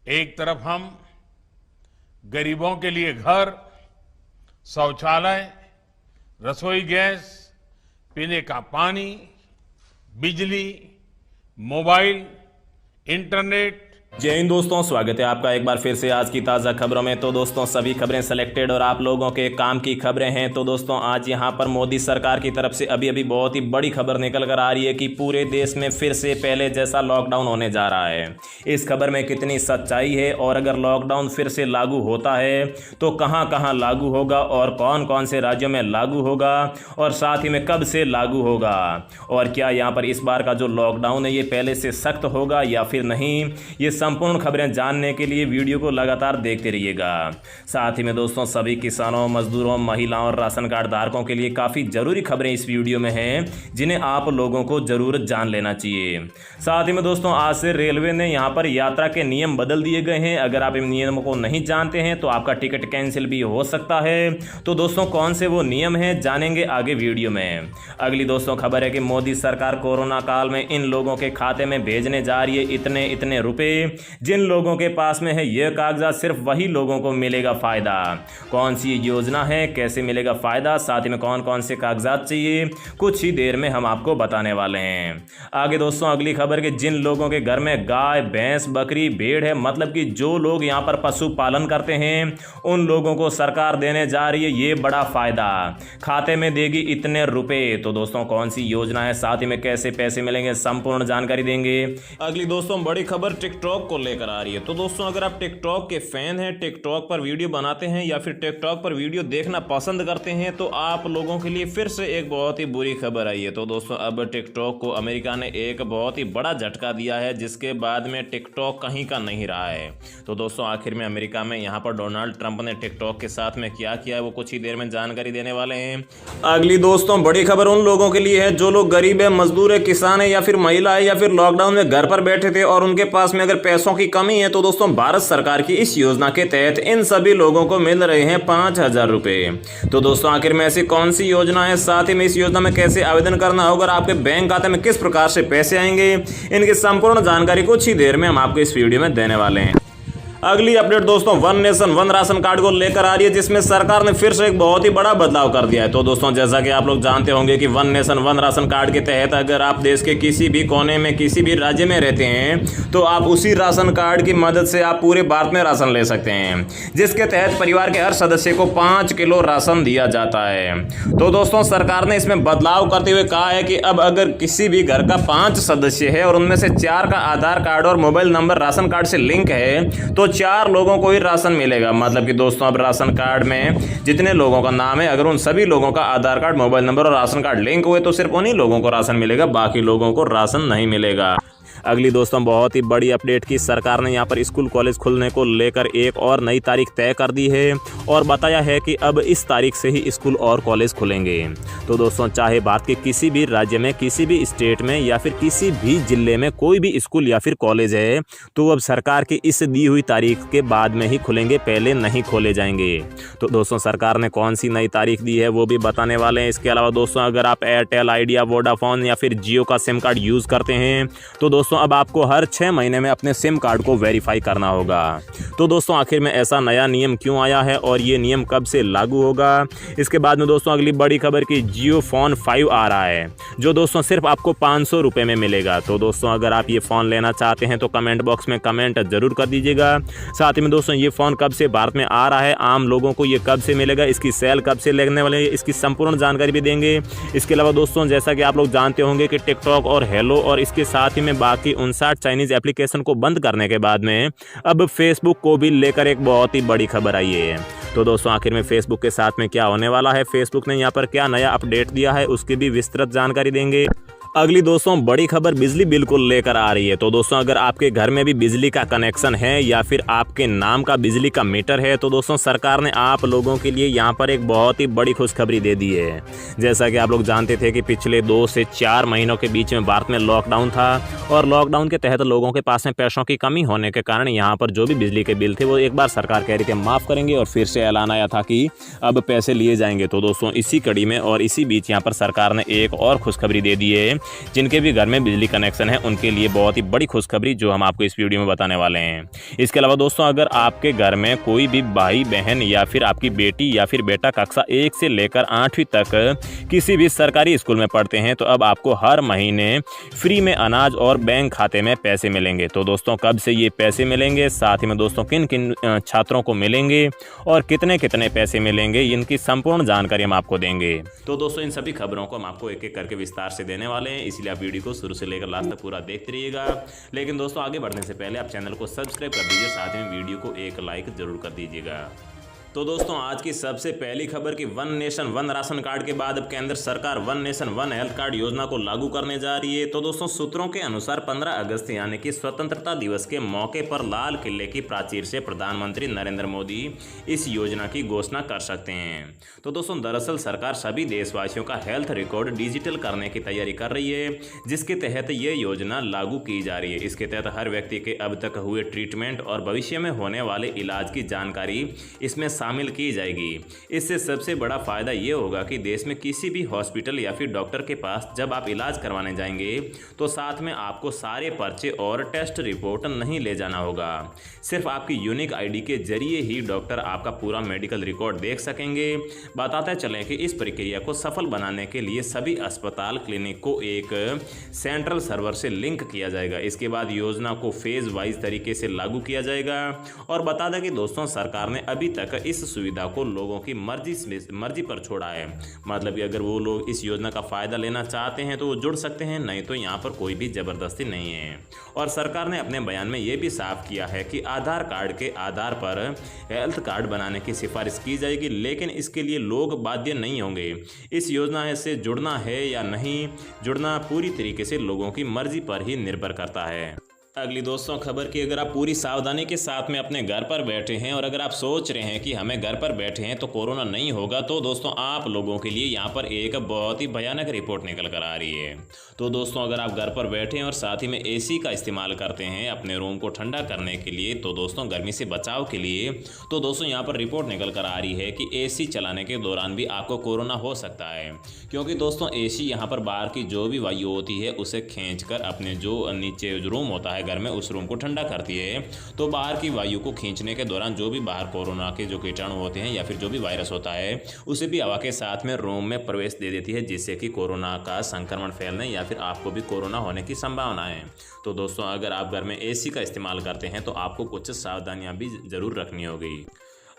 एक तरफ हम गरीबों के लिए घर, शौचालय, रसोई गैस, पीने का पानी, बिजली, मोबाइल, इंटरनेट। जय हिंद दोस्तों, स्वागत है आपका एक बार फिर से आज की ताज़ा खबरों में। तो दोस्तों सभी खबरें सेलेक्टेड और आप लोगों के काम की खबरें हैं। तो दोस्तों आज यहां पर मोदी सरकार की तरफ से अभी बहुत ही बड़ी खबर निकल कर आ रही है कि पूरे देश में फिर से पहले जैसा लॉकडाउन होने जा रहा है। इस खबर में कितनी सच्चाई है और अगर लॉकडाउन फिर से लागू होता है तो कहाँ लागू होगा और कौन कौन से राज्यों में लागू होगा और साथ ही में कब से लागू होगा और क्या यहाँ पर इस बार का जो लॉकडाउन है ये पहले से सख्त होगा या फिर नहीं, ये संपूर्ण खबरें जानने के लिए वीडियो को लगातार देखते रहिएगा। साथ ही में दोस्तों सभी किसानों, मजदूरों, महिलाओं और राशन कार्ड धारकों के लिए काफ़ी ज़रूरी खबरें इस वीडियो में हैं जिन्हें आप लोगों को ज़रूर जान लेना चाहिए। साथ ही में दोस्तों आज से रेलवे ने यहाँ पर यात्रा के नियम बदल दिए गए हैं। अगर आप इन नियमों को नहीं जानते हैं तो आपका टिकट कैंसिल भी हो सकता है। तो दोस्तों कौन से वो नियम हैं जानेंगे आगे वीडियो में। अगली दोस्तों खबर है कि मोदी सरकार कोरोना काल में इन लोगों के खाते में भेजने जा रही है इतने रुपए। जिन लोगों के पास में है ये कागजात सिर्फ वही लोगों को मिलेगा फायदा। कौन सी योजना है, कैसे मिलेगा फायदा, साथ ही में कौन कौन से कागजात चाहिए, कुछ ही देर में हम आपको बताने वाले हैं। आगे दोस्तों अगली खबर कि जिन लोगों के घर में गाय, भैंस, बकरी, भेड़ है, मतलब कि जो लोग यहाँ पर पशुपालन करते हैं उन लोगों को सरकार देने जा रही है ये बड़ा फायदा। खाते में देगी इतने रुपए। तो दोस्तों कौन सी योजना है, साथ ही में कैसे पैसे मिलेंगे, संपूर्ण जानकारी देंगे। अगली दोस्तों बड़ी खबर टिकटॉक को लेकर आ रही है। तो दोस्तों अगर आप टिकटॉक के फैन हैं, टिकटॉक पर वीडियो बनाते हैं या फिर टिकटॉक पर वीडियो देखना पसंद करते हैं तो आप लोगों के लिए फिर से एक बहुत ही बुरी खबर आई है। तो दोस्तों अब टिकटॉक को अमेरिका ने एक बहुत ही बड़ा झटका दिया है जिसके बाद में टिकटॉक कहीं का नहीं रहा है। तो दोस्तों आखिर में अमेरिका में यहाँ पर डोनाल्ड ट्रंप ने टिकटॉक के साथ में क्या किया है वो कुछ ही देर में जानकारी देने वाले हैं। अगली दोस्तों बड़ी खबर उन लोगों के लिए है जो लोग गरीब है, मजदूर है, किसान है या फिर महिला है या फिर लॉकडाउन में घर पर बैठे थे और उनके पास में अगर पैसों की कमी है तो दोस्तों भारत सरकार की इस योजना के तहत इन सभी लोगों को मिल रहे हैं 5,000 रुपए। तो दोस्तों आखिर में ऐसी कौन सी योजना है, साथ ही में इस योजना में कैसे आवेदन करना होगा और आपके बैंक खाते में किस प्रकार से पैसे आएंगे, इनकी संपूर्ण जानकारी कुछ ही देर में हम आपको इस वीडियो में देने वाले हैं। अगली अपडेट दोस्तों one nation one ration card को लेकर आ रही है जिसमें सरकार ने फिर से एक बहुत ही बड़ा बदलाव कर दिया है। तो दोस्तों जैसा कि आप लोग जानते होंगे कि one nation one ration card के तहत अगर आप देश के किसी भी कोने में किसी भी राज्य में रहते हैं तो आप उसी राशन कार्ड की मदद से आप पूरे भारत में राशन ले सकते हैं, जिसके तहत परिवार के हर सदस्य को 5 किलो राशन दिया जाता है। तो दोस्तों सरकार ने इसमें बदलाव करते हुए कहा है कि अब अगर किसी भी घर का 5 सदस्य है और उनमें से 4 का आधार कार्ड और मोबाइल नंबर राशन कार्ड से लिंक है तो 4 लोगों को ही राशन मिलेगा। मतलब कि दोस्तों अब राशन कार्ड में जितने लोगों का नाम है अगर उन सभी लोगों का आधार कार्ड, मोबाइल नंबर और राशन कार्ड लिंक हुए तो सिर्फ उन्हीं लोगों को राशन मिलेगा, बाकी लोगों को राशन नहीं मिलेगा। अगली दोस्तों बहुत ही बड़ी अपडेट की सरकार ने यहाँ पर स्कूल कॉलेज खुलने को लेकर एक और नई तारीख तय कर दी है और बताया है कि अब इस तारीख से ही स्कूल और कॉलेज खुलेंगे। तो दोस्तों चाहे भारत के किसी भी राज्य में, किसी भी स्टेट में या फिर किसी भी जिले में कोई भी स्कूल या फिर कॉलेज है तो अब सरकार की इस दी हुई तारीख के बाद में ही खुलेंगे, पहले नहीं खोले जाएंगे। तो दोस्तों सरकार ने कौन सी नई तारीख दी है वो भी बताने वाले हैं। इसके अलावा दोस्तों अगर आप एयरटेल, आइडिया, वोडाफोन या फिर जियो का सिम कार्ड यूज़ करते हैं तो दोस्तों अब आपको हर 6 महीने में अपने सिम कार्ड को वेरीफाई करना होगा। तो दोस्तों आखिर में ऐसा नया नियम क्यों आया है और ये नियम कब से लागू होगा। इसके बाद में दोस्तों अगली बड़ी खबर कि जियो फोन 5 आ रहा है जो दोस्तों सिर्फ आपको 500 रुपये में मिलेगा। तो दोस्तों अगर आप ये फ़ोन लेना चाहते हैं तो कमेंट बॉक्स में कमेंट जरूर कर दीजिएगा। साथ ही में दोस्तों ये फ़ोन कब से भारत में आ रहा है, आम लोगों को ये कब से मिलेगा, इसकी सेल कब से लगने वाले है, इसकी संपूर्ण जानकारी भी देंगे। इसके अलावा दोस्तों जैसा कि आप लोग जानते होंगे कि टिकटॉक और हेलो और इसके साथ ही में बाकी 59 चाइनीज एप्लीकेशन को बंद करने के बाद में अब फेसबुक को भी लेकर एक बहुत ही बड़ी खबर आई है। तो दोस्तों आखिर में फेसबुक के साथ में क्या होने वाला है, फेसबुक ने यहाँ पर क्या नया अपडेट दिया है उसकी भी विस्तृत जानकारी देंगे। अगली दोस्तों बड़ी खबर बिजली बिल को लेकर आ रही है। तो दोस्तों अगर आपके घर में भी बिजली का कनेक्शन है या फिर आपके नाम का बिजली का मीटर है तो दोस्तों सरकार ने आप लोगों के लिए यहाँ पर एक बहुत ही बड़ी खुशखबरी दे दी है। जैसा कि आप लोग जानते थे कि पिछले 2 से 4 महीनों के बीच में भारत में लॉकडाउन था और लॉकडाउन के तहत लोगों के पास में पैसों की कमी होने के कारण यहाँ पर जो भी बिजली के बिल थे वो एक बार सरकार कह रही थी माफ़ करेंगे और फिर से ऐलान आया था कि अब पैसे लिए जाएंगे। तो दोस्तों इसी कड़ी में और इसी बीच यहाँ पर सरकार ने एक और खुशखबरी दे दी है जिनके भी घर में बिजली कनेक्शन है उनके लिए बहुत ही बड़ी खुशखबरी जो हम आपको इस वीडियो में बताने वाले हैं। इसके अलावा दोस्तों, अगर आपके घर में कोई भी भाई बहन या फिर आपकी बेटी या फिर बेटा कक्षा 1 से लेकर 8वीं तक किसी भी सरकारी स्कूल में पढ़ते हैं तो अब आपको हर महीने फ्री में अनाज और बैंक खाते में पैसे मिलेंगे। तो दोस्तों, कब से ये पैसे मिलेंगे, साथ ही में दोस्तों किन किन छात्रों को मिलेंगे और कितने कितने पैसे मिलेंगे, इनकी संपूर्ण जानकारी हम आपको देंगे। तो दोस्तों, इन सभी खबरों को हम आपको एक एक करके विस्तार से देने वाले हैं, इसलिए आप वीडियो को शुरू से लेकर लास्ट तक पूरा देखते रहिएगा। लेकिन दोस्तों, आगे बढ़ने से पहले आप चैनल को सब्सक्राइब कर दीजिए, साथ ही में वीडियो को एक लाइक जरूर कर दीजिएगा। तो दोस्तों, आज की सबसे पहली खबर कि one nation one ration card के बाद अब केंद्र सरकार one nation one health card योजना को लागू करने जा रही है। तो दोस्तों, सूत्रों के अनुसार 15 अगस्त यानी कि स्वतंत्रता दिवस के मौके पर लाल किले की प्राचीर से प्रधानमंत्री नरेंद्र मोदी इस योजना की घोषणा कर सकते हैं। तो दोस्तों, दरअसल सरकार सभी देशवासियों का हेल्थ रिकॉर्ड डिजिटल करने की तैयारी कर रही है, जिसके तहत ये योजना लागू की जा रही है। इसके तहत हर व्यक्ति के अब तक हुए ट्रीटमेंट और भविष्य में होने वाले इलाज की जानकारी इसमें शामिल की जाएगी। इससे सबसे बड़ा फायदा ये होगा कि देश में किसी भी हॉस्पिटल या फिर डॉक्टर के पास जब आप इलाज करवाने जाएंगे तो साथ में आपको सारे पर्चे और टेस्ट रिपोर्ट नहीं ले जाना होगा। सिर्फ आपकी यूनिक आईडी के जरिए ही डॉक्टर आपका पूरा मेडिकल रिकॉर्ड देख सकेंगे। बताते चलें कि इस प्रक्रिया को सफल बनाने के लिए सभी अस्पताल क्लिनिक को एक सेंट्रल सर्वर से लिंक किया जाएगा। इसके बाद योजना को फेज वाइज तरीके से लागू किया जाएगा। और बता दें कि दोस्तों, सरकार ने अभी तक इस सुविधा को लोगों की मर्जी पर छोड़ा है। मतलब कि अगर वो लोग इस योजना का फायदा लेना चाहते हैं तो वो जुड़ सकते हैं, नहीं तो यहाँ पर कोई भी जबरदस्ती नहीं है। और सरकार ने अपने बयान में ये भी साफ किया है कि आधार कार्ड के आधार पर हेल्थ कार्ड बनाने की सिफारिश की जाएगी, लेकिन इसके लिए लोग बाध्य नहीं होंगे। इस योजना से जुड़ना है या नहीं जुड़ना पूरी तरीके से लोगों की मर्जी पर ही निर्भर करता है। अगली दोस्तों खबर की, अगर आप पूरी सावधानी के साथ में अपने घर पर बैठे हैं और अगर आप सोच रहे हैं कि हमें घर पर बैठे हैं तो कोरोना नहीं होगा, तो दोस्तों आप लोगों के लिए यहाँ पर एक बहुत ही भयानक रिपोर्ट निकल कर आ रही है। तो दोस्तों, अगर आप घर पर बैठे हैं और साथ ही में एसी का इस्तेमाल करते हैं अपने रूम को ठंडा करने के लिए, तो दोस्तों गर्मी से बचाव के लिए, तो दोस्तों यहाँ पर रिपोर्ट निकल कर आ रही है कि एसी चलाने के दौरान भी आपको कोरोना हो सकता है। क्योंकि दोस्तों एसी यहाँ पर बाहर की जो भी वायु होती है उसे खींच कर अपने जो नीचे रूम होता है घर में, उस रूम को ठंडा करती है। तो बाहर की वायु को खींचने के दौरान जो भी बाहर कोरोना के जो कीटाणु होते हैं या फिर जो भी वायरस होता है उसे भी हवा के साथ में रूम में प्रवेश दे देती है, जिससे कि कोरोना का संक्रमण फैलने या फिर आपको भी कोरोना होने की संभावना है। तो दोस्तों, अगर आप घर में एसी का इस्तेमाल करते हैं तो आपको कुछ सावधानियां भी जरूर रखनी होगी।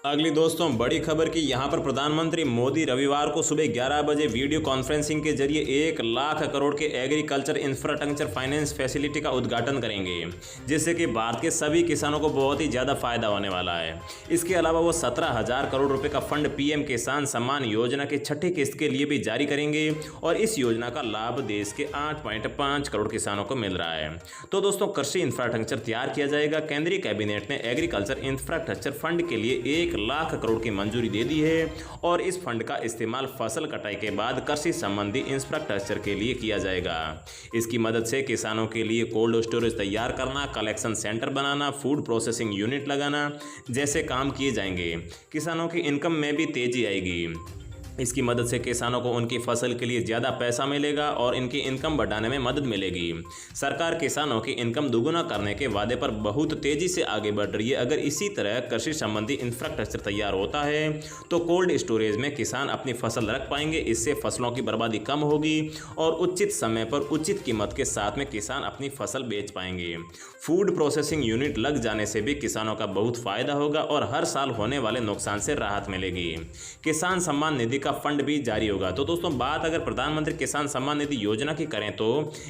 अगली दोस्तों बड़ी खबर की, यहाँ पर प्रधानमंत्री मोदी रविवार को सुबह 11 बजे वीडियो कॉन्फ्रेंसिंग के जरिए 1 लाख करोड़ के एग्रीकल्चर इंफ्रास्ट्रक्चर फाइनेंस फैसिलिटी का उद्घाटन करेंगे, जिससे कि भारत के सभी किसानों को बहुत ही ज़्यादा फायदा होने वाला है। इसके अलावा वो 17,000 करोड़ रुपए का फंड पीएम किसान सम्मान योजना की 6ठी किस्त के लिए भी जारी करेंगे और इस योजना का लाभ देश के 8.5 करोड़ किसानों को मिल रहा है। तो दोस्तों, कृषि इंफ्रास्ट्रक्चर तैयार किया जाएगा। केंद्रीय कैबिनेट ने एग्रीकल्चर इंफ्रास्ट्रक्चर फंड के लिए 1 लाख करोड़ की मंजूरी दे दी है और इस फंड का इस्तेमाल फसल कटाई के बाद कृषि संबंधी इंफ्रास्ट्रक्चर के लिए किया जाएगा। इसकी मदद से किसानों के लिए कोल्ड स्टोरेज तैयार करना, कलेक्शन सेंटर बनाना, फूड प्रोसेसिंग यूनिट लगाना जैसे काम किए जाएंगे। किसानों की इनकम में भी तेजी आएगी। इसकी मदद से किसानों को उनकी फसल के लिए ज़्यादा पैसा मिलेगा और इनकी इनकम बढ़ाने में मदद मिलेगी। सरकार किसानों की इनकम दोगुना करने के वादे पर बहुत तेज़ी से आगे बढ़ रही है। अगर इसी तरह कृषि संबंधी इंफ्रास्ट्रक्चर तैयार होता है तो कोल्ड स्टोरेज में किसान अपनी फसल रख पाएंगे। इससे फसलों की बर्बादी कम होगी और उचित समय पर उचित कीमत के साथ में किसान अपनी फसल बेच पाएंगे। फूड प्रोसेसिंग यूनिट लग जाने से भी किसानों का बहुत फायदा होगा और हर साल होने वाले नुकसान से राहत मिलेगी। किसान सम्मान निधि का फंड भी जारी होगा। तो दोस्तों, बात अगर प्रधानमंत्री किसान सम्मान निधि योजना की करें तो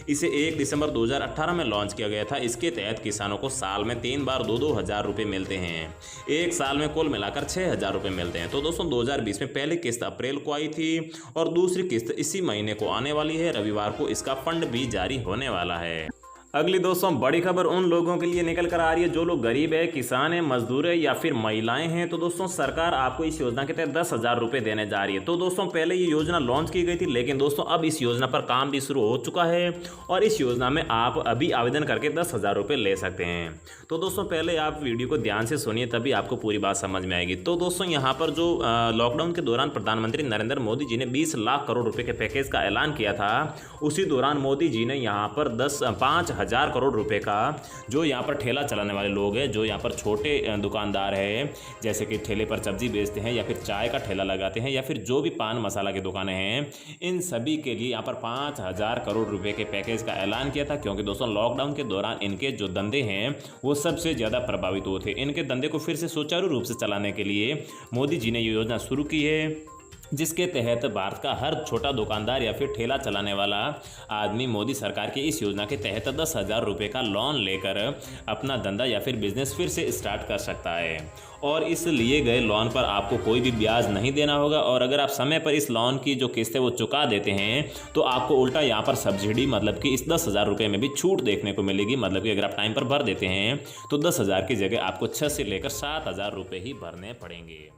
इसे 1 दिसंबर 2018 में लॉन्च किया गया था। इसके तहत किसानों को साल में 3 बार 2-2 हज़ार रुपये मिलते हैं। एक साल में कुल मिलाकर 6,000 रुपये मिलते हैं। तो दोस्तों, 2020 में पहली किस्त अप्रैल को आई थी और दूसरी किस्त इसी महीने को आने वाली है। रविवार को इसका फंड भी जारी होने वाला है। अगली दोस्तों बड़ी खबर उन लोगों के लिए निकल कर आ रही है जो लोग गरीब है, किसान है, मजदूर है या फिर महिलाएं हैं। तो दोस्तों सरकार आपको इस योजना के तहत 10,000 रुपये देने जा रही है। तो दोस्तों पहले ये योजना लॉन्च की गई थी, लेकिन दोस्तों अब इस योजना पर काम भी शुरू हो चुका है और इस योजना में आप अभी आवेदन करके 10,000 रुपये ले सकते हैं। तो दोस्तों पहले आप वीडियो को ध्यान से सुनिए, तभी आपको पूरी बात समझ में आएगी। तो दोस्तों यहाँ पर जो लॉकडाउन के दौरान प्रधानमंत्री नरेंद्र मोदी जी ने 20 लाख करोड़ रुपये के पैकेज का ऐलान किया था, उसी दौरान मोदी जी ने यहाँ पर 5,000 करोड़ रुपए का जो यहाँ पर ठेला चलाने वाले लोग हैं, जो यहाँ पर छोटे दुकानदार हैं, जैसे कि ठेले पर सब्जी बेचते हैं या फिर चाय का ठेला लगाते हैं या फिर जो भी पान मसाला की दुकानें हैं, इन सभी के लिए यहाँ पर 5,000 करोड़ रुपए के पैकेज का ऐलान किया था। क्योंकि दोस्तों लॉकडाउन के दौरान इनके जो धंधे हैं वो सबसे ज़्यादा प्रभावित हुए थे। इनके धंधे को फिर से सुचारू रूप से चलाने के लिए मोदी जी ने ये योजना शुरू की है, जिसके तहत भारत का हर छोटा दुकानदार या फिर ठेला चलाने वाला आदमी मोदी सरकार की इस योजना के तहत 10,000 रुपये का लोन लेकर अपना धंधा या फिर बिजनेस फिर से स्टार्ट कर सकता है। और इस लिए गए लोन पर आपको कोई भी ब्याज नहीं देना होगा और अगर आप समय पर इस लोन की जो किस्त है वो चुका देते हैं तो आपको उल्टा यहाँ पर सब्सिडी मतलब कि इस 10,000 रुपये में भी छूट देखने को मिलेगी। मतलब कि अगर आप टाइम पर भर देते हैं तो 10,000 की जगह आपको 6 से लेकर 7,000 रुपये ही भरने पड़ेंगे।